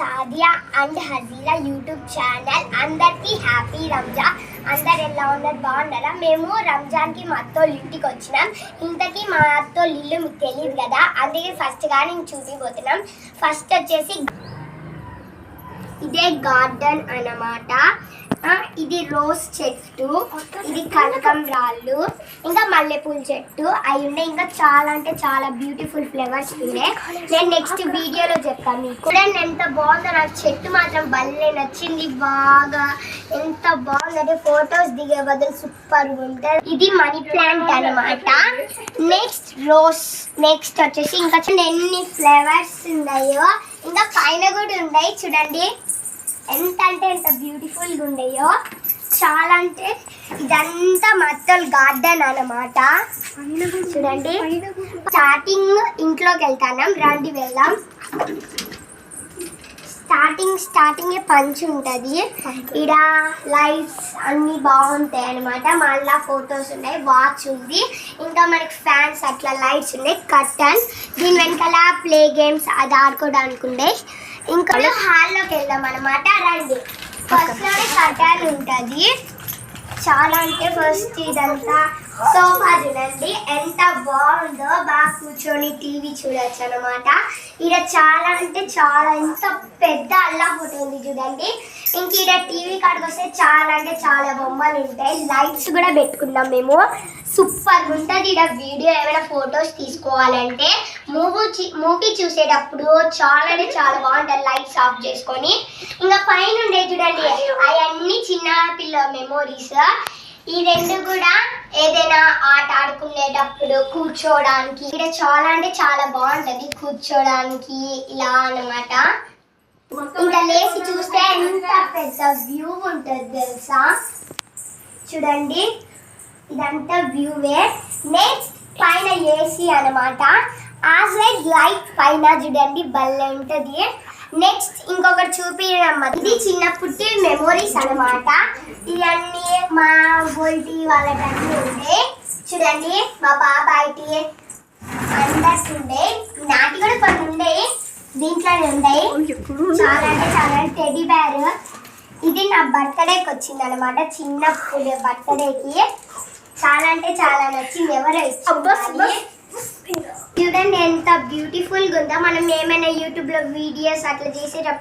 Sadia and Hazira YouTube channel. అందరికీ happy Ramzan. అందరు ఎలా ఉన్నారు, బాగున్నారా? మేము రంజాన్కి మా అత్తోళ్ళ ఇంటికి వచ్చినాం. ఇంతకీ మా అత్తోళ్ళ ఇల్లు మీకు తెలియదు కదా, అందుకే ఫస్ట్గా నేను చూపిపోతున్నాం. ఫస్ట్ వచ్చేసి ఇదే గార్డెన్ అన్నమాట. ఇది రోజ్ చెట్టు, ఇది కనకంబరాలు, ఇంకా మల్లెపూల చెట్టు అవి ఉండే. ఇంకా చాలా అంటే చాలా బ్యూటిఫుల్ ఫ్లవర్స్ ఉండే. నేను నెక్స్ట్ వీడియోలో చెప్తాను మీకు. చూడండి ఎంత బాగుందో, నాకు చెట్టు మాత్రం భలే నచ్చింది. బాగా ఎంత బాగుందంటే ఫొటోస్ దిగే బదులు సూపర్ ఉంటుంది. ఇది మనీ ప్లాంట్ అన్నమాట. Next rose. నెక్స్ట్ వచ్చేసి ఇంకా ఎన్ని ఫ్లవర్స్ ఉన్నాయో, ఇంకా పైన కూడా ఉన్నాయి. చూడండి ఎంత అంటే ఎంత బ్యూటిఫుల్గా ఉండేయో. చాలా అంటే ఇదంతా మత్తల్ గార్డెన్ అన్నమాట. చూడండి స్టార్టింగ్ ఇంట్లోకి వెళ్తాం, రండి వెళ్దాం. స్టార్టింగ్ పంచ్ ఉంటుంది. ఇక్కడ లైట్స్ అన్నీ బాగుంటాయి అనమాట. మళ్ళీ ఫొటోస్ ఉన్నాయి, వాచ్ ఉంది, ఇంకా మనకి ఫ్యాన్స్ అట్లా లైట్స్ ఉన్నాయి, కర్టన్. దీని వెనకాల ప్లే గేమ్స్ అది ఆడుకోవడానికి ఉండే. ఇంకా హాల్లోకి వెళ్దాం అనమాట, రండి. ఫస్ట్ లోనే కర్టన్ ఉంటుంది. చాలా అంటే ఫస్ట్ ఇదంతా సోఫా చూడండి ఎంత బాగుందో, బాగా కూర్చొని టీవీ చూడొచ్చు అనమాట. ఇక్కడ చాలా అంటే చాలా ఎంత పెద్ద అల్లా ఫోటో ఉంది చూడండి. ఇంక ఇక్కడ టీవీ కాడికి వస్తే చాలా అంటే చాలా బొమ్మలు ఉంటాయి. లైట్స్ కూడా పెట్టుకున్నాం మేము, సూపర్ ఉంటుంది. ఇక్కడ వీడియో ఏమైనా ఫొటోస్ తీసుకోవాలంటే మూవీ చూసేటప్పుడు చాలా అంటే చాలా బాగుంటుంది, లైట్స్ ఆఫ్ చేసుకొని. ఇంకా పైన ఉండే చూడండి అవన్నీ చిన్న పిల్ల మెమోరీస్. ఈ రెండు కూడా ఏదైనా ఆట ఆడుకునేటప్పుడు కూర్చోడానికి ఇక్కడ చాలా అంటే చాలా బాగుంటది, కూర్చోడానికి ఇలా అన్నమాట. ఇంకా లేచి చూస్తే ఎంత పెద్ద వ్యూ ఉంటుంది తెలుసా. చూడండి ఇదంతా వ్యూవే. నెక్స్ట్ పైన ఏసీ అన్నమాట. ఆ సైడ్ లైట్ పైన చూడండి భలే ఉంటది. నెక్స్ట్ ఇంకొకటి చూపించడం, ఇది చిన్నప్పటి మెమోరీస్ అనమాట. ఇవన్నీ మా బోల్టీ వాళ్ళకన్నీ ఉండే. చూడండి మా బాబాయికి అందరికి ఉండే, నాటి కూడా కొన్ని ఉండే, దీంట్లోనే ఉన్నాయి. చాలా అంటే చాలా టెడ్డీ బేర్. ఇది నా బర్త్డేకి వచ్చింది అనమాట, చిన్నప్పుడు బర్త్డేకి. చాలా అంటే చాలా నచ్చింది. ఎవరో ఇచ్చింది. చూడండి ఎంత బ్యూటిఫుల్గా ఉందో. మనం ఏమైనా యూట్యూబ్లో వీడియోస్ అట్లా చేసేటప్పుడు